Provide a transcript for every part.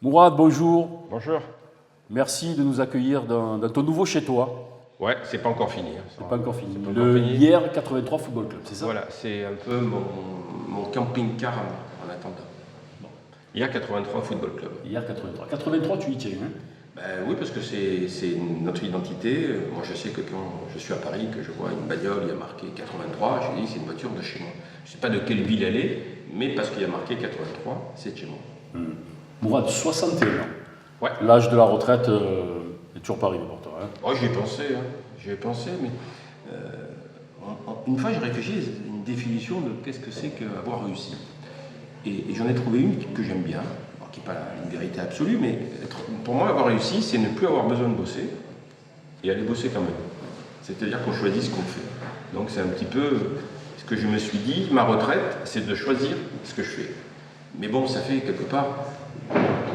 Mourad, bonjour. Bonjour. Merci de nous accueillir dans ton nouveau chez toi. Ouais, c'est pas encore fini. C'est pas encore fini. Pas encore fini. Hier 83 Football Club, c'est ça? Voilà, c'est un peu mon camping-car en attendant. Bon. Hier 83 Football Club. Hier 83. 83, tu y tiens, hein? Oui, parce que c'est notre identité. Moi, je sais que quand je suis à Paris, que je vois une bagnole, il y a marqué 83, je dis c'est une voiture de chez moi. Je sais pas de quelle ville elle est, mais parce qu'il y a marqué 83, c'est de chez moi. Mourad, 61 ans. Ouais. L'âge de la retraite est toujours pas arrivé pour toi, hein? Oh, j'y ai pensé, mais une fois j'ai réfléchi à une définition de qu'est-ce que c'est qu'avoir réussi. Et j'en ai trouvé une que j'aime bien, alors qui n'est pas une vérité absolue, mais pour moi avoir réussi, c'est ne plus avoir besoin de bosser et aller bosser quand même. C'est-à-dire qu'on choisit ce qu'on fait. Donc c'est un petit peu ce que je me suis dit, ma retraite, c'est de choisir ce que je fais. Mais bon, ça fait quelque part,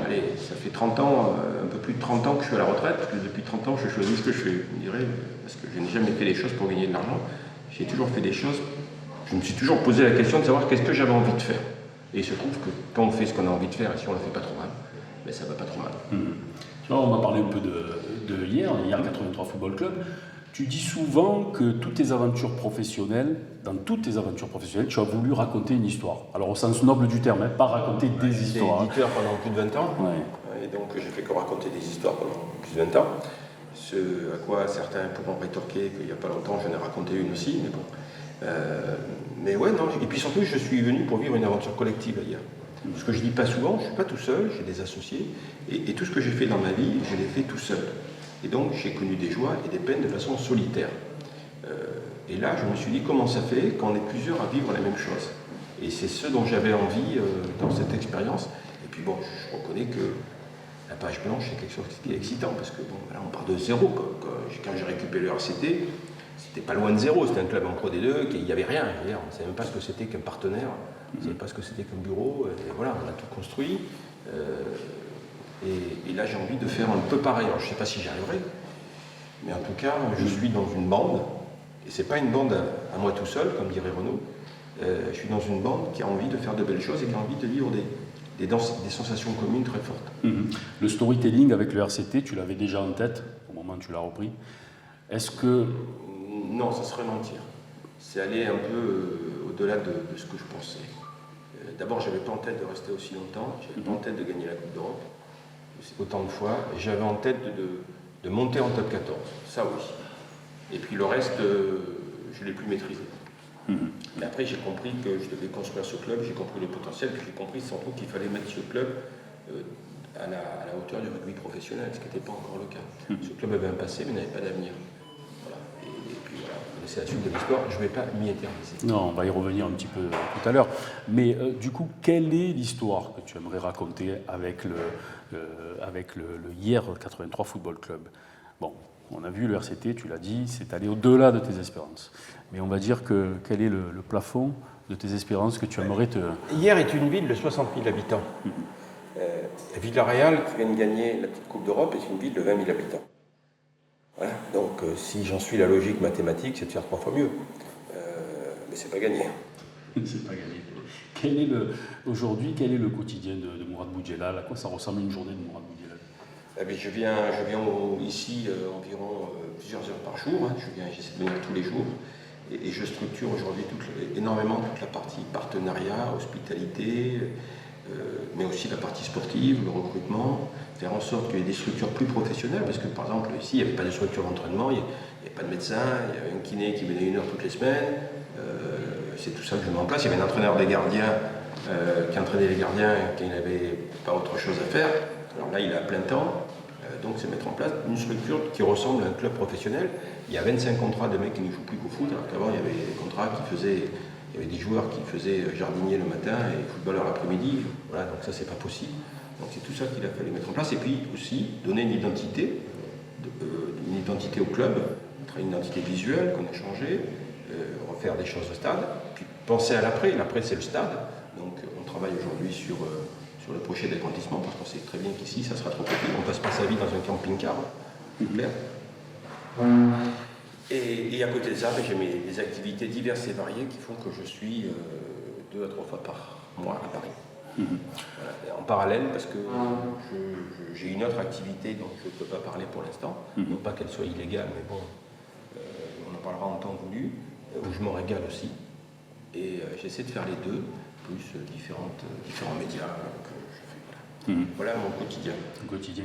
allez, ça fait 30 ans, un peu plus de 30 ans que je suis à la retraite, parce que depuis 30 ans, je choisis ce que je fais. Je me dirais, parce que je n'ai jamais fait les choses pour gagner de l'argent, j'ai toujours fait des choses, je me suis toujours posé la question de savoir qu'est-ce que j'avais envie de faire. Et il se trouve que quand on fait ce qu'on a envie de faire, et si on ne la fait pas trop mal, ben ça ne va pas trop mal. Tu vois, on m'a parlé un peu de hier 83 Football Club. Tu dis souvent que dans toutes tes aventures professionnelles, tu as voulu raconter une histoire. Alors au sens noble du terme, hein, pas raconter des histoires. J'ai été éditeur pendant plus de 20 ans, Ouais. et donc j'ai fait que raconter des histoires pendant plus de 20 ans. Ce à quoi certains pourront rétorquer qu'il n'y a pas longtemps, j'en ai raconté une aussi, mais bon. Mais ouais, non, et puis surtout, je suis venu pour vivre une aventure collective hier. Ce que je dis pas souvent, je ne suis pas tout seul, j'ai des associés, et tout ce que j'ai fait dans ma vie, je l'ai fait tout seul. Et donc, j'ai connu des joies et des peines de façon solitaire. Et là, je me suis dit, comment ça fait quand on est plusieurs à vivre la même chose? Et c'est ce dont j'avais envie dans cette expérience. Et puis bon, je reconnais que la page blanche, c'est quelque chose qui est excitant, parce que bon, là, on part de zéro. Quand j'ai récupéré le RCT, c'était pas loin de zéro, c'était un club en Pro D2, il n'y avait rien. On ne savait même pas ce que c'était qu'un partenaire, on ne savait pas ce que c'était qu'un bureau, et voilà, on a tout construit. Et là, j'ai envie de faire un peu pareil. Alors, je ne sais pas si j'y arriverai, mais en tout cas, je suis dans une bande, et ce n'est pas une bande à moi tout seul, comme dirait Renaud. Je suis dans une bande qui a envie de faire de belles choses et qui a envie de vivre des sensations communes très fortes. Le storytelling avec le RCT, tu l'avais déjà en tête au moment où tu l'as repris. Est-ce que... Non, ça serait mentir. C'est aller un peu au-delà de ce que je pensais. D'abord, je n'avais pas en tête de rester aussi longtemps, je n'avais pas en tête de gagner la Coupe d'Europe autant de fois, j'avais en tête de monter en top 14, ça oui. Et puis le reste, je ne l'ai plus maîtrisé. Mais après, j'ai compris que je devais construire ce club, j'ai compris le potentiel, puis j'ai compris surtout qu'il fallait mettre ce club à la hauteur du rugby professionnel, ce qui n'était pas encore le cas. Ce club avait un passé, mais n'avait pas d'avenir. Voilà. Et puis voilà, c'est la suite de l'histoire, je ne vais pas m'y éterniser. Non, on va y revenir un petit peu tout à l'heure. Mais du coup, quelle est l'histoire que tu aimerais raconter avec le hier 83 Football Club? Bon, on a vu le RCT, tu l'as dit, c'est allé au-delà de tes espérances. Mais on va dire que quel est le plafond de tes espérances que tu aimerais te... Hier est une ville de 60 000 habitants. Villarreal, qui vient de gagner la petite Coupe d'Europe, est une ville de 20 000 habitants. Voilà. Donc si j'en suis la logique mathématique, c'est de faire 3 fois mieux. Mais c'est pas gagné. C'est pas gagné. Aujourd'hui, quel est le quotidien de Mourad Boudjelal? À quoi ça ressemble une journée de Mourad Boudjelal? Je viens ici environ plusieurs heures par jour. J'essaie de venir tous les jours. Et je structure aujourd'hui énormément toute la partie partenariat, hospitalité, mais aussi la partie sportive, le recrutement, faire en sorte qu'il y ait des structures plus professionnelles, parce que par exemple ici il n'y avait pas de structure d'entraînement, il n'y avait pas de médecin, il y avait un kiné qui venait 1 heure toutes les semaines, c'est tout ça que je mets en place. Il y avait un entraîneur des gardiens qui entraînait les gardiens quand il n'avait pas autre chose à faire, alors là il est à plein temps, donc c'est mettre en place une structure qui ressemble à un club professionnel. Il y a 25 contrats de mecs qui ne jouent plus qu'au foot, alors qu'avant il y avait des contrats il y avait des joueurs qui faisaient jardinier le matin et footballeur l'après-midi. Voilà, donc ça, c'est pas possible. Donc c'est tout ça qu'il a fallu mettre en place. Et puis aussi, donner une identité au club, une identité visuelle qu'on a changé, refaire des choses au stade, puis penser à l'après. L'après, c'est le stade. Donc on travaille aujourd'hui sur le projet d'agrandissement, parce qu'on sait très bien qu'ici, ça sera trop petit. On passe pas sa vie dans un camping-car, c'est clair. Et à côté de ça, j'ai des activités diverses et variées qui font que je suis 2 à 3 fois par mois à Paris. Voilà. Et en parallèle, parce que j'ai une autre activité dont je ne peux pas parler pour l'instant, non pas qu'elle soit illégale, mais bon, on en parlera en temps voulu, où je m'en régale aussi. Et j'essaie de faire les deux, plus différents médias que je fais. Voilà mon quotidien.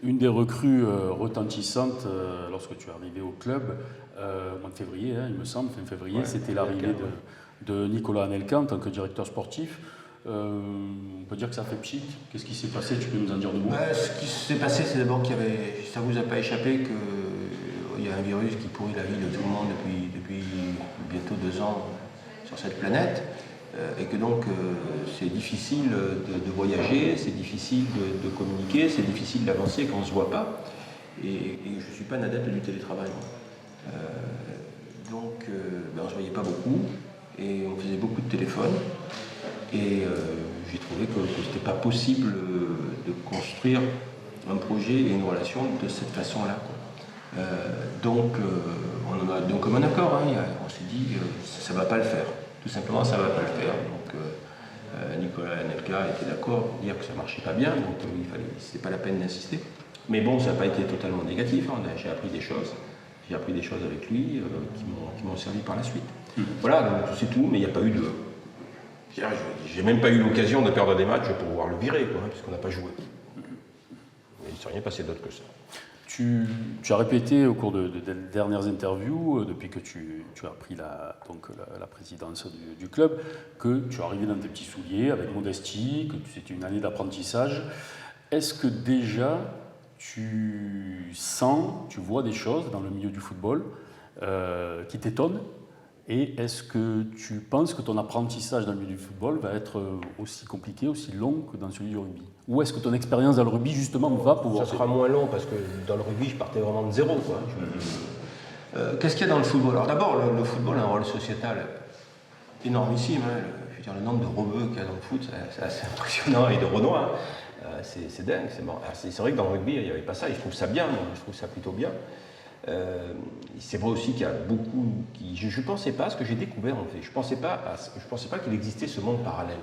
Une des recrues retentissantes lorsque tu es arrivé au club, au mois de février, il me semble, fin février, c'était l'arrivée de Nicolas Anelka en tant que directeur sportif. On peut dire que ça fait pchit. Qu'est-ce qui s'est passé? Tu peux nous en dire deux mots? Ce qui s'est passé, c'est d'abord ça ne vous a pas échappé qu'il y a un virus qui pourrit la vie de tout le monde depuis bientôt 2 ans sur cette planète. Et que donc c'est difficile de voyager, c'est difficile de communiquer, c'est difficile d'avancer quand on ne se voit pas. Et je ne suis pas un adepte du télétravail. Donc on ne se voyait pas beaucoup et on faisait beaucoup de téléphones. Et j'ai trouvé que ce n'était pas possible de construire un projet et une relation de cette façon-là. Donc on en a donc comme un accord, on s'est dit ça ne va pas le faire. Tout simplement, ça ne va pas le faire. Donc, Nicolas Anelka était d'accord pour dire que ça ne marchait pas bien, donc c'était pas la peine d'insister. Mais bon, ça n'a pas été totalement négatif. J'ai appris des choses. J'ai appris des choses avec lui qui m'ont servi par la suite. Voilà, donc c'est tout, mais il n'y a pas eu de. J'ai même pas eu l'occasion de perdre des matchs pour pouvoir le virer, puisqu'on n'a pas joué. Mais il ne s'est rien passé d'autre que ça. Tu as répété au cours de dernières interviews, depuis que tu as pris la présidence du club, que tu es arrivé dans tes petits souliers avec modestie, que c'était une année d'apprentissage. Est-ce que déjà tu vois des choses dans le milieu du football qui t'étonnent? Et est-ce que tu penses que ton apprentissage dans le milieu du football va être aussi compliqué, aussi long que dans celui du rugby? Ou est-ce que ton expérience dans le rugby, justement, va pouvoir... Ça sera moins long, parce que dans le rugby, je partais vraiment de zéro. Qu'est-ce qu'il y a dans le football? Alors d'abord, le football a un rôle sociétal énormissime. Je veux dire, le nombre de rebeux qu'il y a dans le foot, c'est assez impressionnant, et de renois. C'est dingue, c'est marrant. C'est vrai que dans le rugby, il n'y avait pas ça, et je trouve ça bien, je trouve ça plutôt bien. C'est vrai aussi qu'il y a beaucoup je ne pensais pas à ce que j'ai découvert en fait. Je pensais pas qu'il existait ce monde parallèle.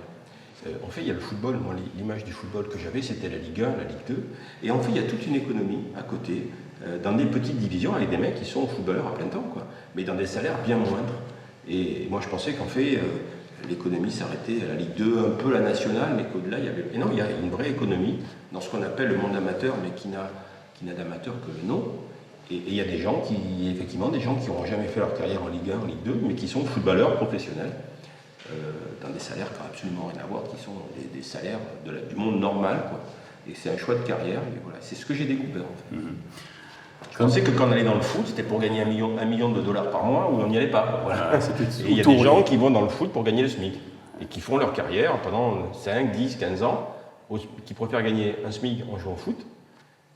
En fait, il y a le football. Moi, l'image du football que j'avais, c'était la Ligue 1, la Ligue 2. Et en fait, il y a toute une économie à côté, dans des petites divisions, avec des mecs qui sont footballeurs à plein temps, mais dans des salaires bien moindres. Et moi, je pensais qu'en fait, l'économie s'arrêtait à la Ligue 2, un peu la nationale, mais qu'au-delà, il y avait. Et non, il y a une vraie économie dans ce qu'on appelle le monde amateur, mais qui n'a d'amateur que le nom. Et il y a des gens qui n'auront jamais fait leur carrière en Ligue 1, en Ligue 2, mais qui sont footballeurs professionnels, dans des salaires qui n'ont absolument rien à voir, qui sont des salaires du monde normal, Et c'est un choix de carrière, et voilà, c'est ce que j'ai découvert en fait. Je pensais que quand on allait dans le foot, c'était pour gagner $1 million par mois, ou on n'y allait pas. Voilà. Et il y a des gens qui vont dans le foot pour gagner le SMIC, et qui font leur carrière pendant 5, 10, 15 ans, qui préfèrent gagner un SMIC en jouant au foot,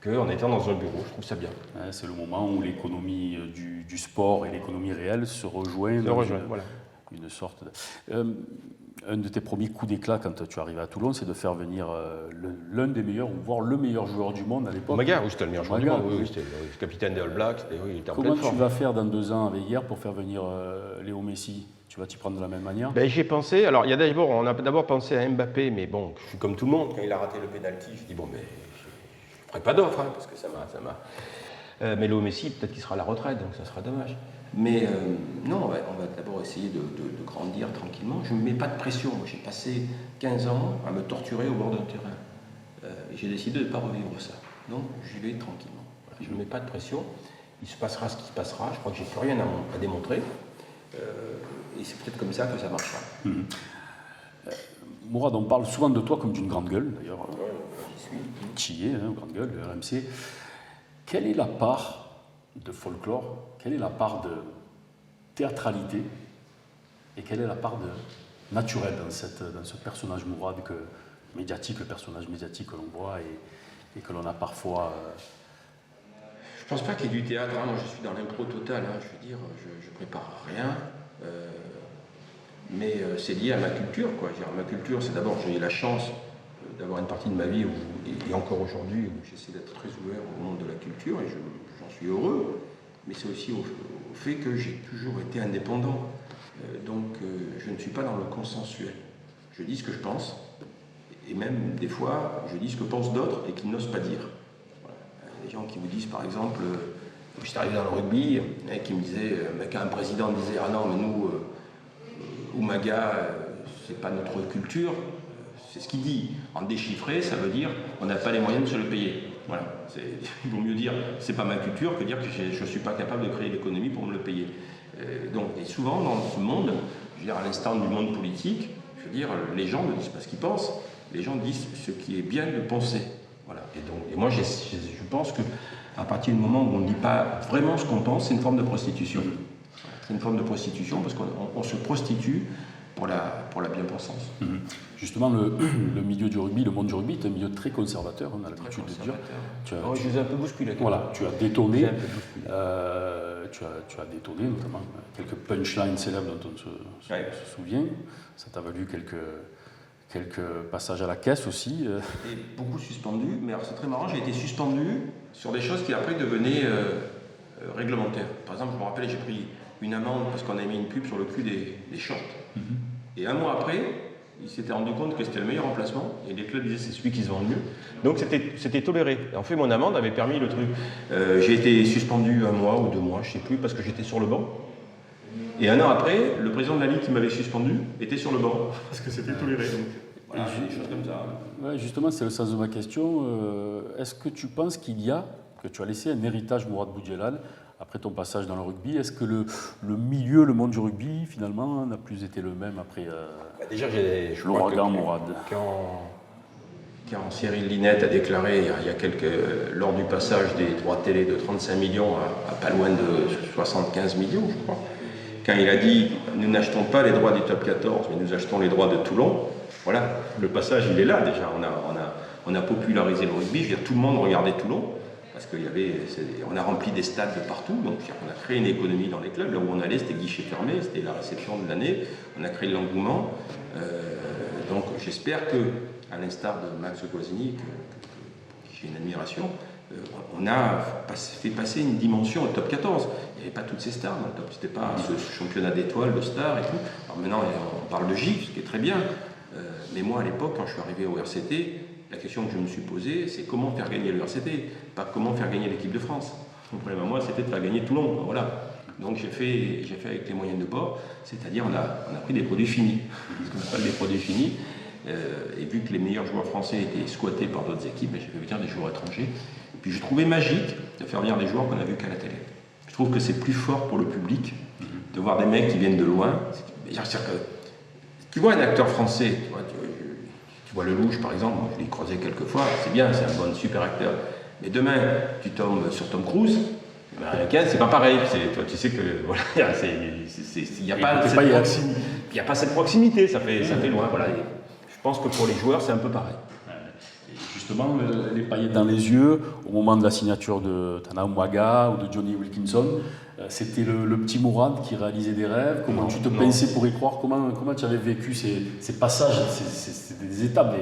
qu'en étant dans un bureau. Je trouve ça bien. C'est le moment où l'économie du sport et l'économie réelle se rejoignent. Voilà. Une sorte un de tes premiers coups d'éclat quand tu es arrivé à Toulon, c'est de faire venir l'un des meilleurs, ou voire le meilleur joueur du monde à l'époque. Maga, oui, c'était le meilleur joueur du monde. Oui, c'était le capitaine des All Blacks. Il était en pleine forme. Comment tu vas faire dans 2 ans avec hier pour faire venir Léo Messi? Tu vas t'y prendre de la même manière? J'ai pensé, alors on a d'abord pensé à Mbappé, mais bon, je suis comme tout le monde, quand il a raté le pénalty, je dis bon, mais je ne ferai pas d'offre, parce que ça m'a. Mais Léo Messi, peut-être qu'il sera à la retraite, donc ça sera dommage. Mais non, on va d'abord essayer de grandir tranquillement. Je ne me mets pas de pression. J'ai passé 15 ans à me torturer au bord d'un terrain. Et j'ai décidé de ne pas revivre ça. Donc j'y vais tranquillement. Voilà, je ne me mets pas de pression. Il se passera ce qui se passera. Je crois que j'ai plus rien à démontrer. Et c'est peut-être comme ça que ça marchera. Mourad, on parle souvent de toi comme d'une grande gueule, d'ailleurs. J'y suis. Qui est, grande gueule, de RMC. Quelle est la part de folklore, quelle est la part de théâtralité et quelle est la part de naturel dans ce personnage Mourad médiatique, le personnage médiatique que l'on voit et que l'on a parfois... Je ne pense pas qu'il y ait du théâtre. Moi, je suis dans l'impro total. Je veux dire, je prépare rien. Mais c'est lié à ma culture. Ma culture, c'est d'abord, j'ai eu la chance d'avoir une partie de ma vie, et encore aujourd'hui, où j'essaie d'être très ouvert au monde de la culture, et j'en suis heureux. Mais c'est aussi au fait que j'ai toujours été indépendant. Donc, je ne suis pas dans le consensuel. Je dis ce que je pense, Et même des fois, je dis ce que pensent d'autres et qu'ils n'osent pas dire. Voilà. Il y a des gens qui vous disent, par exemple, je suis arrivé dans le rugby, qui me disait, qu'un président disait, ah non, mais nous, Umaga, c'est pas notre culture. C'est ce qu'il dit. En déchiffré, ça veut dire, on n'a pas les moyens de se le payer. Voilà. Il vaut mieux dire, c'est pas ma culture, que dire que je ne suis pas capable de créer l'économie pour me le payer. Et souvent, dans ce monde, je veux dire, à l'instant du monde politique, je veux dire, les gens ne disent pas ce qu'ils pensent, les gens disent ce qui est bien de penser. Voilà. Et moi, je pense qu'à partir du moment où on ne dit pas vraiment ce qu'on pense, c'est une forme de prostitution. C'est une forme de prostitution parce qu'on se prostitue pour la bien-pensance. Justement, le milieu du rugby, le monde du rugby est un milieu très conservateur, on a l'habitude de dire. Je les ai un peu bousculés. Voilà, tu as détonné. Tu as détonné, notamment quelques punchlines célèbres dont on se souvient. Ça t'a valu quelques passages à la caisse aussi. Et beaucoup suspendu, mais alors c'est très marrant, j'ai été suspendu sur des choses qui après devenaient réglementaires. Par exemple, je me rappelle, j'ai pris une amende parce qu'on a mis une pub sur le cul des shorts. Et un mois après, ils s'étaient rendu compte que c'était le meilleur emplacement, et les clubs disaient c'est celui qui se vend le mieux. Donc c'était toléré. Et en fait, mon amende avait permis le truc. J'ai été suspendu 1 mois ou 2 mois, je ne sais plus, parce que j'étais sur le banc. Et 1 an après, le président de la Ligue qui m'avait suspendu était sur le banc, parce que c'était toléré. Donc, voilà, des choses comme ça. Ouais, justement, c'est le sens de ma question. Est-ce que tu penses que tu as laissé un héritage, Mourad Boudjelal, après ton passage dans le rugby? Est-ce que le milieu, le monde du rugby, finalement, n'a plus été le même après déjà, je l'ouragan Mourad? Quand Cyril Linette a déclaré, lors du passage des droits télé de 35 millions à pas loin de 75 millions, je crois, quand il a dit « Nous n'achetons pas les droits du top 14, mais nous achetons les droits de Toulon », voilà, le passage, il est là déjà. On a popularisé le rugby, je veux dire, tout le monde regardait Toulon, parce qu'on a rempli des stades de partout, donc on a créé une économie dans les clubs. Là où on allait, c'était guichet fermé, c'était la réception de l'année, on a créé l'engouement. Donc j'espère que, à l'instar de Max Guazzini, qui j'ai une admiration, on a fait passer une dimension au top 14. Il n'y avait pas toutes ces stars dans le top, c'était pas ce championnat d'étoiles, de stars et tout. Alors maintenant, on parle de GIF, ce qui est très bien. Mais moi, à l'époque, quand je suis arrivé au RCT, la question que je me suis posée, c'est comment faire gagner le RCT, pas comment faire gagner l'équipe de France. Mon problème à moi, c'était de faire gagner Toulon. Voilà. Donc j'ai fait avec les moyens de bord, c'est-à-dire on a pris des produits finis, ce qu'on appelle des produits finis. Et vu que les meilleurs joueurs français étaient squattés par d'autres équipes, j'ai fait venir des joueurs étrangers. Et puis je trouvais magique de faire venir des joueurs qu'on a vus qu'à la télé. Je trouve que c'est plus fort pour le public de voir des mecs qui viennent de loin. Tu vois un acteur français, tu vois Lelouch par exemple, moi je l'ai croisé quelques fois, c'est bien, c'est un super acteur. Mais demain, tu tombes sur Tom Cruise, c'est pas pareil. Toi, tu sais que voilà, il n'y a pas cette proximité, ça fait loin. Voilà. Je pense que pour les joueurs, c'est un peu pareil. Et justement, les paillettes dans les yeux, au moment de la signature de Tana Umaga ou de Johnny Wilkinson, c'était le petit Mourad qui réalisait des rêves. Comment tu te pensais pour y croire? Comment tu avais vécu ces passages, des étapes,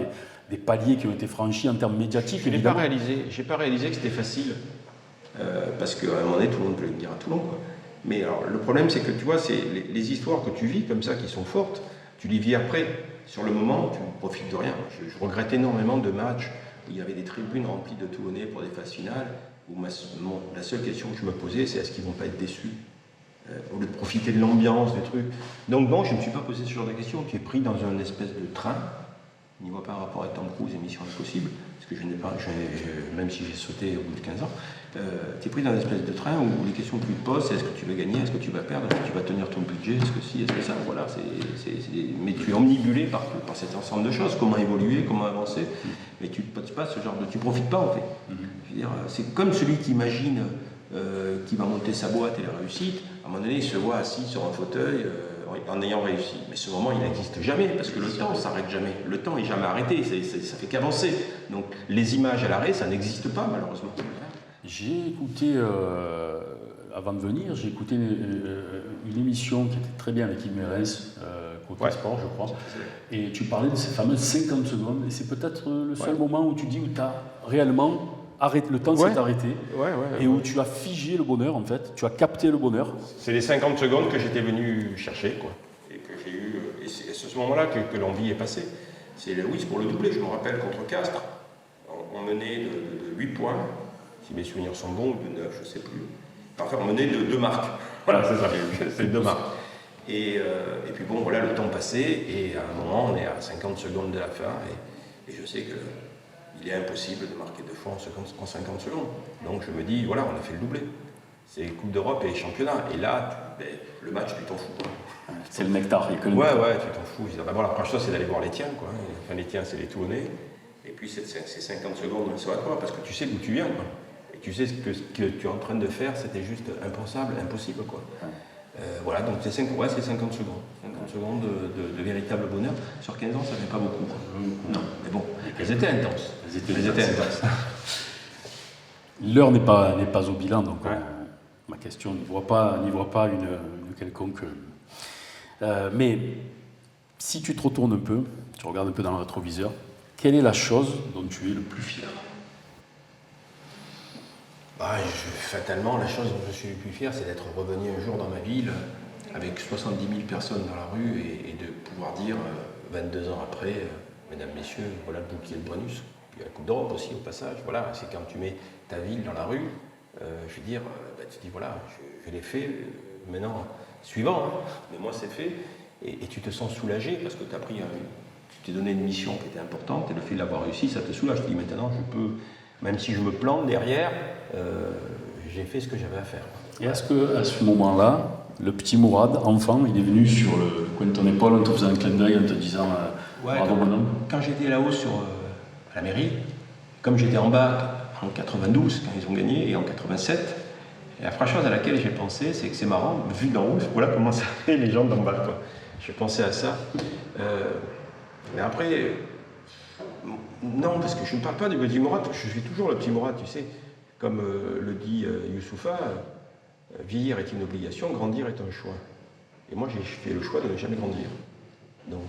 des paliers qui ont été franchis en termes médiatiques? Je n'ai pas réalisé que c'était facile. Parce qu'à un moment donné, tout le monde peut le dire à Toulon. Quoi. Mais alors, le problème, c'est que tu vois, c'est les histoires que tu vis comme ça, qui sont fortes, tu les vis après. Sur le moment, tu ne profites de rien. Je regrette énormément de matchs où il y avait des tribunes remplies de Toulonnais pour des phases finales, où la seule question que je me posais, c'est est-ce qu'ils ne vont pas être déçus au lieu de profiter de l'ambiance, des trucs. Donc non, je ne me suis pas posé ce genre de questions. Tu es pris dans une espèce de train. Il n'y voit pas un rapport avec Tom Cruise et Mission Impossible, parce que je n'ai pas, même si j'ai sauté au bout de 15 ans, tu es pris dans une espèce de train où les questions que tu te poses, c'est est-ce que tu vas gagner, est-ce que tu vas perdre, est-ce que tu vas tenir ton budget, est-ce que si, est-ce que ça, voilà. Mais tu es omnibulé par cet ensemble de choses, comment évoluer, comment avancer, mais tu ne pas ce genre de... Tu ne profites pas en fait. Je veux dire, c'est comme celui qui imagine qui va monter sa boîte et la réussite, à un moment donné il se voit assis sur un fauteuil, en ayant réussi. Mais ce moment, il n'existe jamais, parce que le temps ne s'arrête jamais. Le temps n'est jamais arrêté, ça fait qu'avancer. Donc les images à l'arrêt, ça n'existe pas, malheureusement. J'ai écouté, avant de venir, j'ai écouté une émission qui était très bien avec Yves Mérens, Côté Sport, je crois. Et tu parlais de ces fameuses 50 secondes. Et c'est peut-être le seul moment où tu dis où tu as réellement arrêté, le temps s'est arrêté. Et où tu as figé le bonheur, en fait. Tu as capté le bonheur. C'est les 50 secondes que j'étais venu chercher, quoi. Et que j'ai eu. Et c'est à ce moment-là que l'envie est passée. Oui, c'est pour le doublé. Je me rappelle contre Castres, on menait de 8 points, si mes souvenirs sont bons, ou de 9, je ne sais plus. Enfin, on menait de 2 marques. Voilà, c'est ça, c'est 2 marques. Et puis bon, voilà, le temps passait, et à un moment, on est à 50 secondes de la fin, et je sais qu'il est impossible de marquer 2 fois en 50 secondes. Donc je me dis, voilà, on a fait le doublé. C'est Coupe d'Europe et championnat. Et là, le match, tu t'en fous. C'est le nectar, il y a que le nectar. Ouais, tu t'en fous. D'abord, la première chose, c'est d'aller voir les tiens, quoi. Enfin, les tiens, c'est les Toulonnais. Et puis, c'est 50 secondes, ça va toi, parce que tu sais d'où tu viens, quoi. Et tu sais ce que tu es en train de faire, c'était juste impensable, impossible, quoi. Voilà, donc c'est 50 secondes. 50 secondes de véritable bonheur. Sur 15 ans, ça fait pas beaucoup, quoi. Non, mais bon, elles étaient intenses. Elles étaient intenses. L'heure n'est pas au bilan, donc ma question n'y voit pas une quelconque. Mais si tu te retournes un peu, tu regardes un peu dans le rétroviseur, quelle est la chose dont tu es le plus fier? Fatalement, la chose dont je suis le plus fier, c'est d'être revenu un jour dans ma ville avec 70 000 personnes dans la rue et de pouvoir dire, 22 ans après, mesdames, messieurs, voilà le bouclier de Brennus. Puis la Coupe d'Europe aussi, au passage. Voilà, c'est quand tu mets ta ville dans la rue, je veux dire, tu te dis, voilà, je l'ai fait, maintenant, suivant, hein, mais moi c'est fait, et tu te sens soulagé parce que tu t'es donné une mission qui était importante, et le fait de l'avoir réussi, ça te soulage. Tu te dis, maintenant, je peux, même si je me plante derrière, j'ai fait ce que j'avais à faire. Et est-ce qu'à ce moment-là, le petit Mourad, enfant, il est venu sur le coin de ton épaule en te faisant un clin d'œil, en te disant bravo mon homme? Quand j'étais là-haut à la mairie, comme j'étais en bas en 92 quand ils ont gagné et en 87, la première chose à laquelle j'ai pensé, c'est que c'est marrant, vu d'en haut, voilà comment ça fait les gens d'en bas, quoi. J'ai pensé à ça. Mais après, non, parce que je ne parle pas du petit Mourad, je suis toujours le petit Mourad, tu sais. Comme le dit Youssoufa, vieillir est une obligation, grandir est un choix. Et moi, j'ai fait le choix de ne jamais grandir. Donc,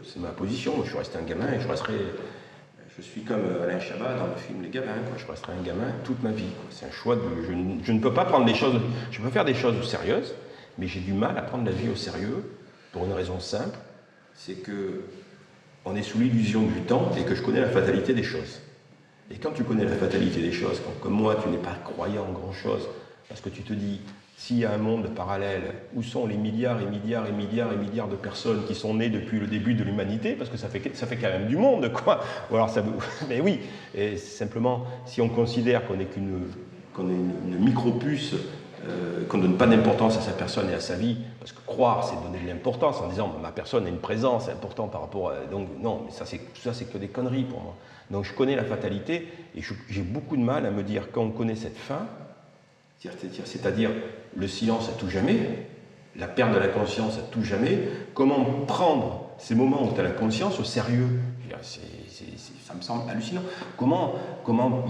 c'est ma position. Je suis resté un gamin et je suis comme Alain Chabat dans le film Les Gamins, quoi. Je resterai un gamin toute ma vie, quoi. C'est un choix je ne peux pas prendre des choses. Je peux faire des choses sérieuses, mais j'ai du mal à prendre la vie au sérieux pour une raison simple, c'est que on est sous l'illusion du temps et que je connais la fatalité des choses. Et quand tu connais la fatalité des choses, quand, comme moi, tu n'es pas croyant en grand-chose, parce que tu te dis, s'il y a un monde parallèle, où sont les milliards et milliards et milliards et milliards de personnes qui sont nées depuis le début de l'humanité, parce que ça fait quand même du monde, quoi. Ou alors mais oui, et simplement, si on considère qu'on est une micro-puce, qu'on ne donne pas d'importance à sa personne et à sa vie, parce que croire, c'est donner de l'importance en disant ma personne a une présence importante par rapport à... Donc non, mais ça c'est que des conneries pour moi. Donc je connais la fatalité et j'ai beaucoup de mal à me dire quand on connaît cette fin, c'est-à-dire le silence à tout jamais, la perte de la conscience à tout jamais, comment prendre ces moments où tu as la conscience au sérieux? Ça me semble hallucinant. Comment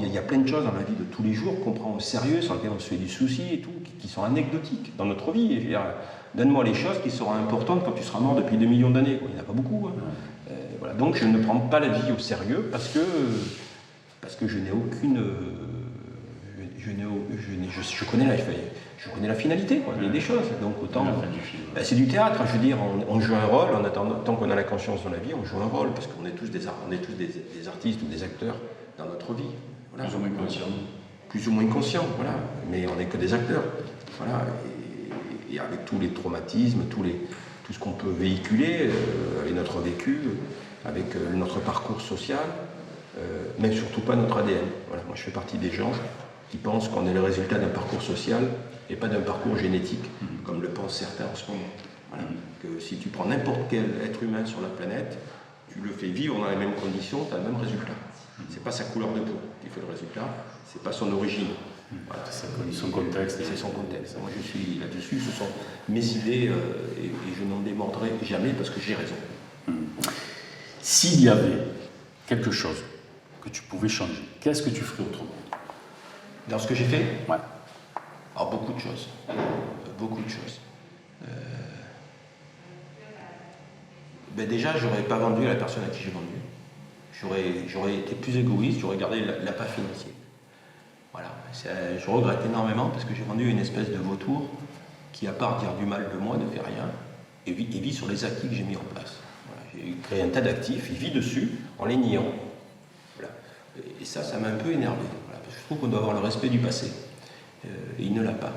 il y a plein de choses dans la vie de tous les jours qu'on prend au sérieux, sur lesquelles on se fait du souci et tout, qui sont anecdotiques dans notre vie. Donne-moi les choses qui seront importantes quand tu seras mort depuis 2 millions d'années. Il n'y en a pas beaucoup. Hein. Voilà. Donc je ne prends pas la vie au sérieux parce que je n'ai aucune... Je connais la finalité, quoi. Il y a des choses. Donc autant... c'est du théâtre, je veux dire, on joue un rôle, en attendant, tant qu'on a la conscience dans la vie, on joue un rôle, parce qu'on est tous des artistes ou des acteurs dans notre vie. Voilà. Plus ou moins conscients. Plus ou moins conscients, voilà. Mais on n'est que des acteurs. Voilà. Et avec tous les traumatismes, tout ce qu'on peut véhiculer, avec notre vécu, avec notre parcours social, mais surtout pas notre ADN. Voilà. Moi, je fais partie des gens qui pensent qu'on est le résultat d'un parcours social et pas d'un parcours génétique, comme le pensent certains en ce moment. Voilà. Que si tu prends n'importe quel être humain sur la planète, tu le fais vivre dans les mêmes conditions, tu as le même résultat. C'est pas sa couleur de peau qui fait le résultat, c'est pas son origine. Voilà. C'est son contexte. C'est son contexte. Moi je suis là-dessus, ce sont mes idées et je n'en démordrai jamais parce que j'ai raison. S'il y avait quelque chose que tu pouvais changer, qu'est-ce que tu ferais autrement? Dans ce que j'ai fait? Ouais. Alors beaucoup de choses. Beaucoup de choses. Déjà, j'aurais pas vendu à la personne à qui j'ai vendu. J'aurais été plus égoïste, j'aurais gardé l'appât financier. Voilà. Je regrette énormément parce que j'ai vendu une espèce de vautour qui, à part dire du mal de moi, ne fait rien et vit sur les acquis que j'ai mis en place. Voilà. il crée un tas d'actifs, il vit dessus en les niant. Voilà. Et ça m'a un peu énervé. Voilà, parce que je trouve qu'on doit avoir le respect du passé. Et il ne l'a pas.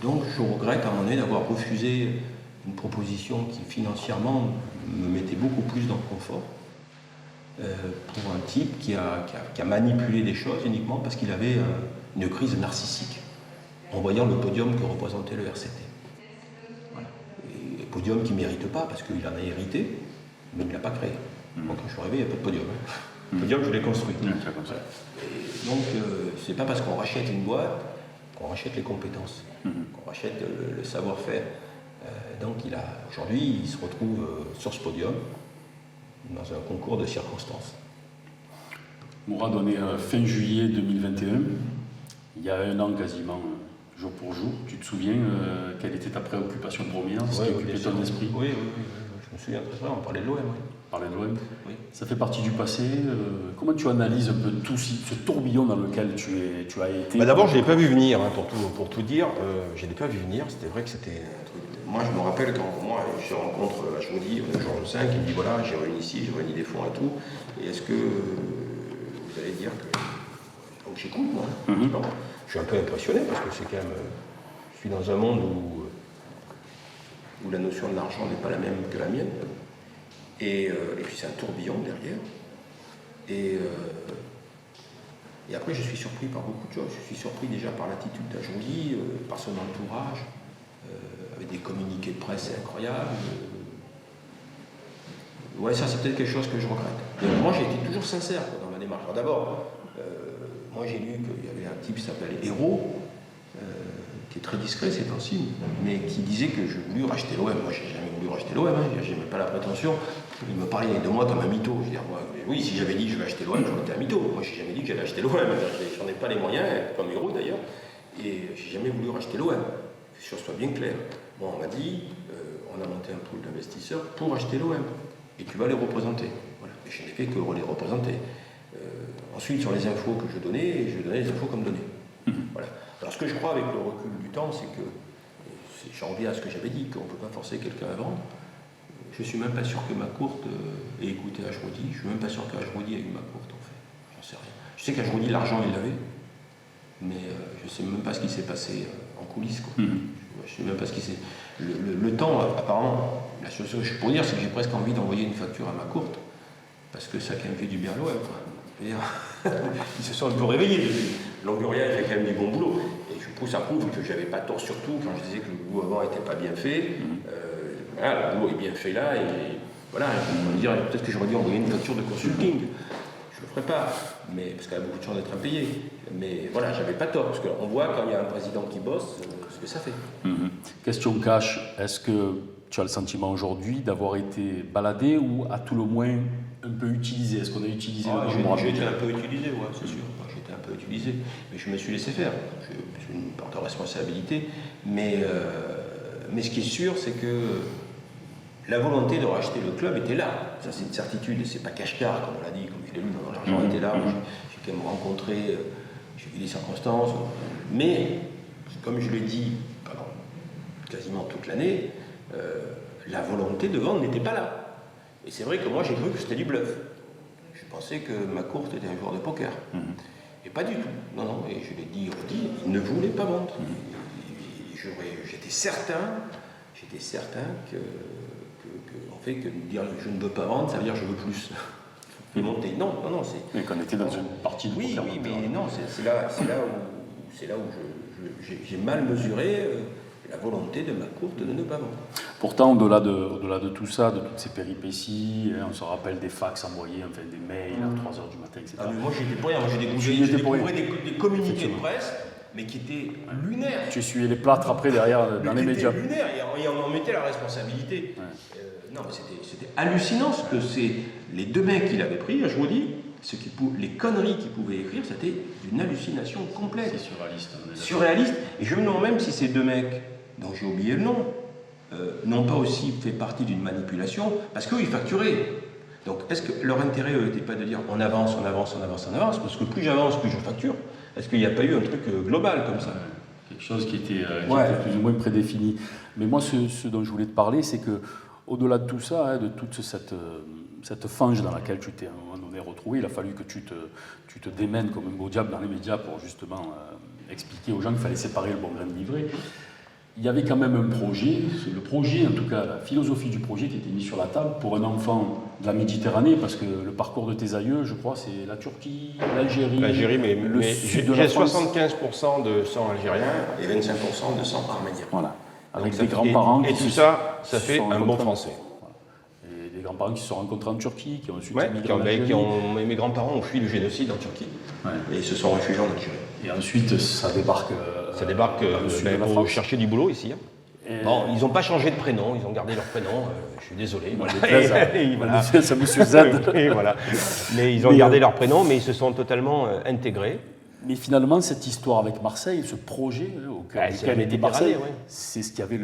Donc je regrette à un moment donné d'avoir refusé une proposition qui financièrement me mettait beaucoup plus dans le confort pour un type qui a manipulé des choses uniquement parce qu'il avait une crise narcissique en voyant le podium que représentait le RCT. Voilà. Et podium qu'il ne mérite pas parce qu'il en a hérité, mais il ne l'a pas créé. Donc quand je suis arrivé, il n'y a pas de podium. Le podium, je l'ai construit. Et donc, c'est pas parce qu'on rachète une boîte qu'on rachète les compétences, qu'on rachète le savoir-faire. Donc aujourd'hui, il se retrouve sur ce podium, dans un concours de circonstances. Mourad, on est fin juillet 2021, il y a un an quasiment, jour pour jour. Tu te souviens quelle était ta préoccupation première, ce qui occupait ton esprit? Oui, je me souviens très bien, on parlait de l'OM. On parlait de l'OM. Oui. Ça fait partie du passé. Comment tu analyses un peu tout ce tourbillon dans lequel tu as été? D'abord, je ne l'ai pas vu venir, hein, pour tout dire. Je ne l'ai pas vu venir, c'était vrai que c'était un truc. Moi, je me rappelle quand je rencontre Ashwadi, Georges V, qui me dit voilà, j'ai réuni ici, j'ai réuni des fonds et tout, et est-ce que vous allez dire que. Donc j'écoute, moi. Je suis un peu impressionné parce que c'est quand même. Je suis dans un monde où la notion de l'argent n'est pas la même que la mienne. Et puis c'est un tourbillon derrière. Et après, je suis surpris par beaucoup de choses. Je suis surpris déjà par l'attitude d'Ashwadi, par son entourage. Avec des communiqués de presse incroyables. Ouais, ça c'est peut-être quelque chose que je regrette. Mais moi j'ai été toujours sincère dans ma démarche. Alors d'abord, moi j'ai lu qu'il y avait un type qui s'appelait Hérault, qui est très discret ces temps-ci, mais qui disait que je voulais racheter l'OM. Moi j'ai jamais voulu racheter l'OM, j'ai même pas la prétention. Il me parlait de moi comme un mytho. Je veux dire, moi, oui, si j'avais dit que je vais acheter l'OM, j'aurais été un mytho. Moi j'ai jamais dit que j'allais acheter l'OM. J'en ai pas les moyens, comme Hérault d'ailleurs, et j'ai jamais voulu racheter l'OM. Que les choses soient bien claires. Moi, on m'a dit, on a monté un pool d'investisseurs pour acheter l'OM. Et tu vas les représenter. Voilà. Et je n'ai fait que les représenter. Ensuite, sur les infos que je donnais les infos comme données. Voilà. Alors, ce que je crois avec le recul du temps, c'est que, j'en reviens à ce que j'avais dit, qu'on ne peut pas forcer quelqu'un à vendre. Je ne suis même pas sûr que McCourt ait écouté Ashwadi. Je ne suis même pas sûr qu'Ashwadi ait eu McCourt, en fait. J'en sais rien. Je sais qu'Ashwadi, l'argent, il l'avait. Mais je ne sais même pas ce qui s'est passé en coulisses. Quoi. Je ne sais même pas ce qui s'est... Le temps, apparemment, la chose que je pourrais dire, c'est que j'ai presque envie d'envoyer une facture à McCourt, parce que ça a quand même fait du bien à l'OM. Ils se sont un peu réveillés depuis. Longoria fait quand même du bon boulot. Et je trouve ça prouve que j'avais pas tort, surtout quand je disais que le boulot avant n'était pas bien fait. Voilà, le boulot est bien fait là, et voilà, on va dire peut-être que j'aurais dû envoyer une facture de consulting. Je le ferai pas, mais, parce qu'elle a beaucoup de chance d'être impayée. Mais voilà, j'avais pas tort, parce qu'on voit quand il y a un président qui bosse, ce que ça fait. Question cash, est-ce que tu as le sentiment aujourd'hui d'avoir été baladé ou à tout le moins un peu utilisé? Est-ce qu'on a utilisé le nom? J'ai été un peu utilisé, ouais, c'est sûr. J'ai été un peu utilisé, mais je me suis laissé faire. J'ai une part de responsabilité, mais ce qui est sûr, c'est que la volonté de racheter le club était là. Ça, c'est une certitude, et c'est pas cache-car, comme on l'a dit, comme je l'ai lu, l'argent était là. J'ai quand même rencontré, j'ai vu des circonstances, mais comme je l'ai dit pendant quasiment toute l'année, la volonté de vendre n'était pas là. Et c'est vrai que moi j'ai cru que c'était du bluff. Je pensais que McCourt était un joueur de poker. Et pas du tout. Non, et je l'ai dit, redit, il ne voulait pas vendre. J'étais certain que en fait, que dire je ne veux pas vendre, ça veut dire je veux plus. Et monter. Non, c'est. Mais qu'on était dans une partie de poker. Oui, mais non, c'est là où j'ai mal mesuré la volonté de McCourt de ne pas vendre. Pourtant, au-delà de tout ça, de toutes ces péripéties, on se rappelle des fax envoyés, enfin des mails à 3h du matin, etc. Ah, mais moi j'étais pour rien, j'ai découvert des communiqués de presse, mais qui étaient lunaires. Tu essuyais les plâtres après derrière dans les médias. C'était lunaire, et on en mettait la responsabilité. Ouais. Non, mais c'était hallucinant ce que c'est. Les deux mecs qu'il avait pris, je vous dis, les conneries qu'ils pouvaient écrire, c'était d'une hallucination complète. C'est surréaliste. Et je me demande même si ces deux mecs, dont j'ai oublié le nom, n'ont pas aussi fait partie d'une manipulation, parce qu'eux, ils facturaient. Donc, est-ce que leur intérêt, eux, n'était pas de dire on avance, parce que plus j'avance, plus je facture? Est-ce qu'il n'y a pas eu un truc global comme ça? Quelque chose qui était plus ou moins prédéfini. Mais moi, ce dont je voulais te parler, c'est que au-delà de tout ça, hein, de toute cette fange dans laquelle tu t'es à un moment donné retrouvé, il a fallu que tu te démènes comme un beau diable dans les médias pour justement expliquer aux gens qu'il fallait séparer le bon grain de l'ivraie. Il y avait quand même un projet, le projet, en tout cas la philosophie du projet qui était mise sur la table pour un enfant de la Méditerranée, parce que le parcours de tes aïeux, je crois, c'est la Turquie, l'Algérie, mais sud j'ai de la France. 75% de sang algérien. Et 25% de sang arménien. Voilà, avec Donc, des grands-parents et tout ça, ça fait un bon français. Voilà. Et des grands-parents qui se sont rencontrés en Turquie, qui ont ensuite Ouais, migré en Algérie. mes grands-parents ont fui le génocide en Turquie. Ouais. Et ils se sont réfugiés en Algérie. Et ensuite, ça débarque, Dans le sud de la pour France. Chercher du boulot ici. Hein. Et... Bon, ils n'ont pas changé de prénom, ils ont gardé leur prénom, je suis désolé. Moi, j'ai 13 ans. Et voilà. C'est Monsieur Z. Et voilà. Mais ils ont gardé leur prénom, mais ils se sont totalement intégrés. Mais finalement, cette histoire avec Marseille, ce projet c'est la Méditerranée, ouais. c'est ce qui avait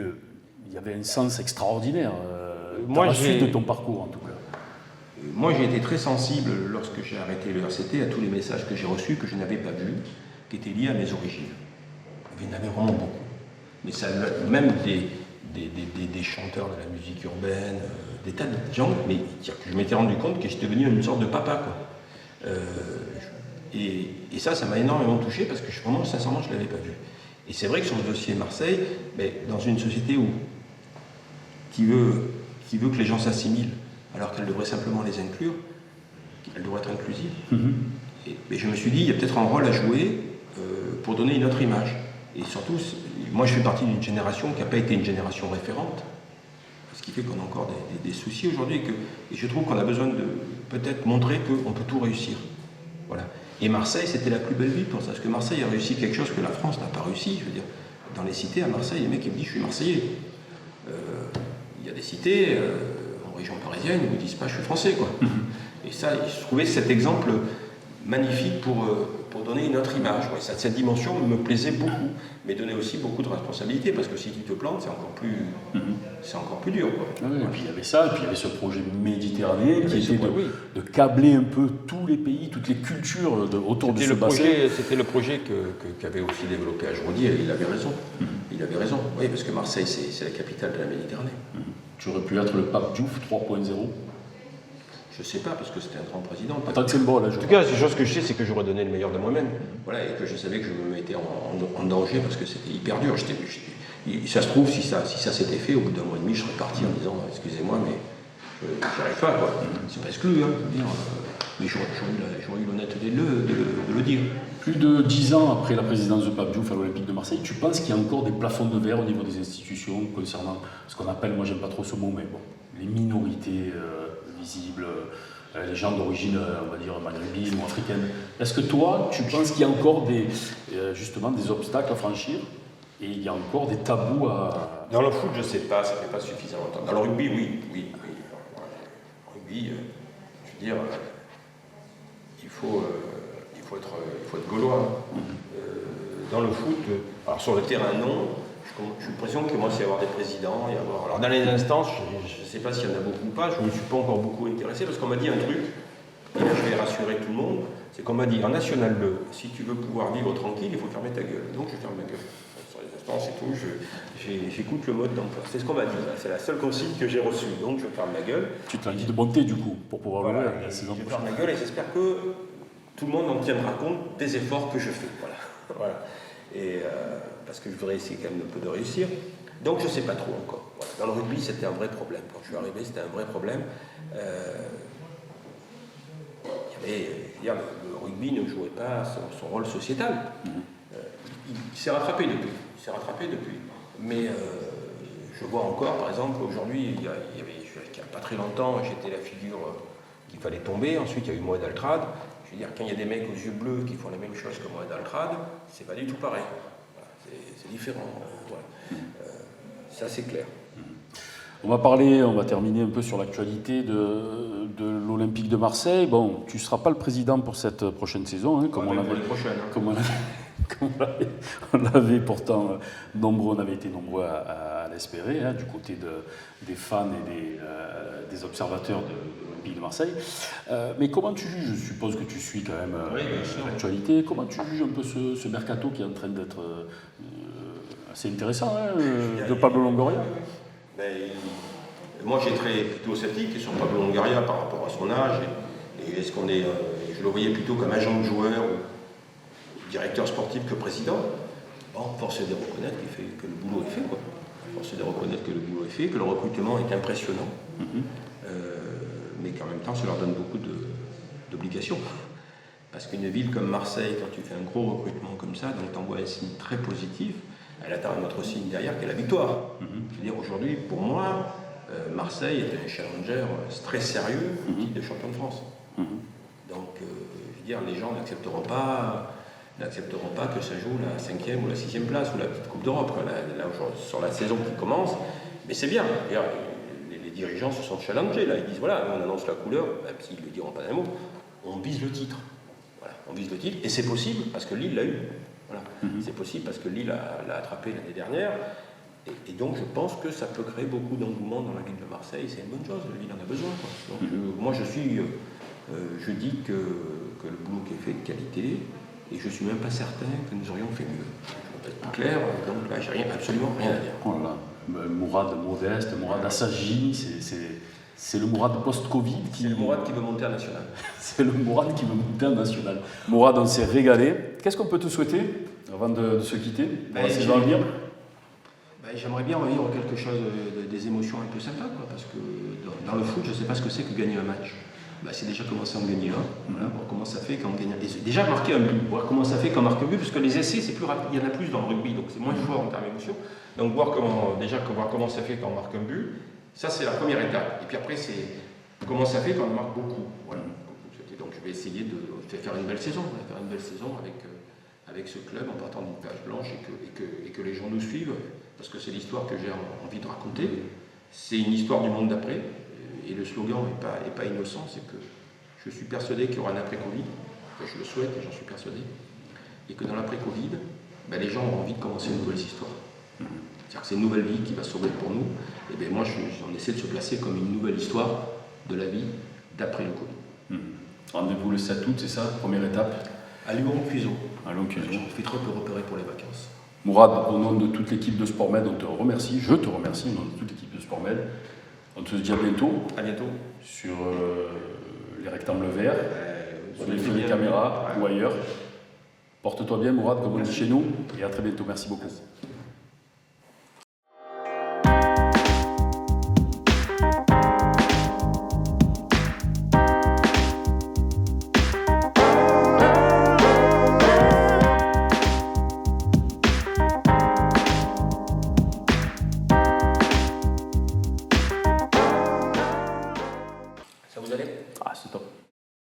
il y avait un sens extraordinaire Moi, dans la suite de ton parcours, en tout cas. Moi, j'ai été très sensible lorsque j'ai arrêté le RCT à tous les messages que j'ai reçus que je n'avais pas vus, qui étaient liés à mes origines. Il y en avait vraiment beaucoup. Mais ça, même des chanteurs de la musique urbaine, des tas de gens, mais que je m'étais rendu compte que j'étais devenu une sorte de papa, quoi. Et ça m'a énormément touché parce que vraiment, sincèrement, je ne l'avais pas vu. Et c'est vrai que sur le dossier Marseille, mais dans une société qui veut que les gens s'assimilent, alors qu'elle devrait simplement les inclure, elle devrait être inclusive. Et je me suis dit, il y a peut-être un rôle à jouer pour donner une autre image. Et surtout, moi je fais partie d'une génération qui n'a pas été une génération référente, ce qui fait qu'on a encore des soucis aujourd'hui, et je trouve qu'on a besoin de peut-être montrer qu'on peut tout réussir. Voilà. Et Marseille, c'était la plus belle ville pour ça, parce que Marseille a réussi quelque chose que la France n'a pas réussi. Je veux dire, dans les cités à Marseille, les mecs ils me disent je suis Marseillais. Il y a des cités en région parisienne où ils ne disent pas je suis français, quoi. Et ça, je trouvais cet exemple magnifique pour donner une autre image. Ouais, cette dimension me plaisait beaucoup, mais donnait aussi beaucoup de responsabilités, parce que si tu te plantes, c'est encore plus dur, quoi. Ouais, et puis il y avait ça, et puis il y avait ce projet méditerranéen qui était de câbler un peu tous les pays, toutes les cultures autour de ce bassin. C'était le projet qu'avait aussi développé Ajroudi, et il avait raison. Il avait raison, oui, parce que Marseille, c'est la capitale de la Méditerranée. Tu aurais pu être le pape Diouf 3.0. Je sais pas, parce que c'était un grand président. En tant que symbole, En tout cas, la chose que je sais, c'est que j'aurais donné le meilleur de moi-même. Voilà, et que je savais que je me mettais en danger, parce que c'était hyper dur. Ça se trouve, si ça s'était fait, au bout d'un mois et demi, je serais parti en disant excusez-moi, mais j'y arrive pas, quoi. C'est pas exclu, hein, je veux dire, mais j'aurais eu l'honnêteté de le dire. Plus de 10 ans après la présidence de Pape Diouf à l'Olympique de Marseille, tu penses qu'il y a encore des plafonds de verre au niveau des institutions concernant ce qu'on appelle, moi j'aime pas trop ce mot, mais bon, les minorités visibles, les gens d'origine, on va dire, maghrébine ou africaine. Est-ce que toi, tu penses qu'il y a encore justement des obstacles à franchir et il y a encore des tabous à... Dans le foot, je sais pas, ça fait pas suffisamment longtemps. Dans le rugby, oui. Rugby, je veux dire, il faut être gaulois. Dans le foot, alors sur le terrain, non. J'ai l'impression qu'il commence à y avoir des présidents, alors dans les instances, je ne sais pas s'il y en a beaucoup ou pas, je ne me suis pas encore beaucoup intéressé, parce qu'on m'a dit un truc, et là je vais rassurer tout le monde, c'est qu'on m'a dit en National 2, si tu veux pouvoir vivre tranquille, il faut fermer ta gueule. Donc je ferme ma gueule. Sur les instances et tout, j'écoute le mode d'emploi. C'est ce qu'on m'a dit, c'est la seule consigne que j'ai reçue, donc je ferme ma gueule. Tu te l'as dit de bonté du coup, pour pouvoir voilà, la saison je prochaine. ferme ma gueule et j'espère que tout le monde en tiendra compte des efforts que je fais. Voilà. Et parce que je voudrais essayer quand même un peu de réussir. Donc je ne sais pas trop encore. Voilà. Dans le rugby, c'était un vrai problème. Quand je suis arrivé, c'était un vrai problème. Le rugby ne jouait pas son rôle sociétal. Il s'est rattrapé depuis. Mais je vois encore, par exemple, aujourd'hui, il y a pas très longtemps, j'étais la figure qu'il fallait tomber. Ensuite, il y a eu Moed Altrad. Je veux dire, quand il y a des mecs aux yeux bleus qui font la même chose que Moed Altrad, c'est pas du tout pareil. Voilà, c'est différent. Voilà. Ça, c'est clair. On va terminer un peu sur l'actualité de l'Olympique de Marseille. Bon, tu ne seras pas le président pour cette prochaine saison, hein, comme on l'avait pourtant nombreux, on avait été nombreux à l'espérer, hein, du côté des fans et des observateurs de l'Olympique de Marseille. Mais comment tu juges, je suppose que tu suis quand même l'actualité, comment tu juges un peu ce mercato qui est en train d'être assez intéressant, hein, de Pablo Longoria? Moi, j'étais plutôt sceptique sur Pablo Longoria par rapport à son âge. Et est-ce qu'on est, je le voyais plutôt comme agent de joueur ou directeur sportif que président. Bon, force est de reconnaître que le boulot est fait, quoi. Force est de reconnaître que le boulot est fait, que le recrutement est impressionnant, mais qu'en même temps, ça leur donne beaucoup d'obligations. Parce qu'une ville comme Marseille, quand tu fais un gros recrutement comme ça, donc tu envoies un signe très positif, elle attend un autre signe derrière qui est la victoire. Je veux dire, aujourd'hui, pour moi, Marseille est un challenger très sérieux au titre de champion de France. Donc, je veux dire, les gens n'accepteront pas que ça joue la 5e ou la 6e place ou la petite Coupe d'Europe là, sur la saison qui commence. Mais c'est bien. Les dirigeants se sont challengés. Là. Ils disent voilà, on annonce la couleur, même s'ils ne le diront pas d'un mot, on vise le titre. Voilà, on vise le titre. Et c'est possible parce que Lille l'a eu. Voilà. C'est possible parce que Lille l'a attrapé l'année dernière. Et donc je pense que ça peut créer beaucoup d'engouement dans la ville de Marseille. C'est une bonne chose. Lille en a besoin. Quoi. Donc, moi je dis que le boulot qui est fait est de qualité. Et je ne suis même pas certain que nous aurions fait mieux. Je vais être plus clair, donc là, j'ai absolument rien à dire. Voilà. Mourad modeste, Mourad Assagi, c'est le Mourad post-Covid C'est le Mourad qui veut monter en national. C'est le Mourad qui veut monter en national. Mourad, on s'est régalé. Qu'est-ce qu'on peut te souhaiter avant de se quitter pour la saison à venir? J'aimerais bien revivre quelque chose, des émotions un peu sympas, quoi, parce que dans le foot, je ne sais pas ce que c'est que gagner un match. C'est déjà commencer à en gagner un, voilà, voir comment ça fait quand on gagne un. Déjà marquer un but, voir comment ça fait quand on marque un but, parce que les essais, c'est plus rapide, il y en a plus dans le rugby, donc c'est moins fort en termes d'émotion. Donc voir comment ça fait quand on marque un but, ça c'est la première étape. Et puis après, c'est comment ça fait quand on marque beaucoup. Voilà. Donc je vais essayer de faire une belle saison, avec ce club en partant d'une page blanche et que les gens nous suivent, parce que c'est l'histoire que j'ai envie de raconter. C'est une histoire du monde d'après. Et le slogan n'est pas innocent, c'est que je suis persuadé qu'il y aura un après-Covid, je le souhaite et j'en suis persuadé, et que dans l'après-Covid, les gens auront envie de commencer une nouvelle histoire. C'est-à-dire que c'est une nouvelle vie qui va s'ouvrir pour nous, et moi on essaie de se placer comme une nouvelle histoire de la vie d'après le Covid. Rendez-vous le 7 août, c'est ça, première étape? À Lyon-Cuiseau. À Lyon-Cuiseau. J'en fais trop peu repérer pour les vacances. Mourad, au nom de toute l'équipe de SportMed, on te remercie, je te remercie au nom de toute l'équipe de SportMed. On te dit à bientôt. À bientôt. Sur les rectangles verts, sur les fils de caméra ou ailleurs. Porte-toi bien, Mourad, comme on dit chez nous, et à très bientôt. Merci beaucoup. Merci. Ça vous allait ? Ah, c'est top.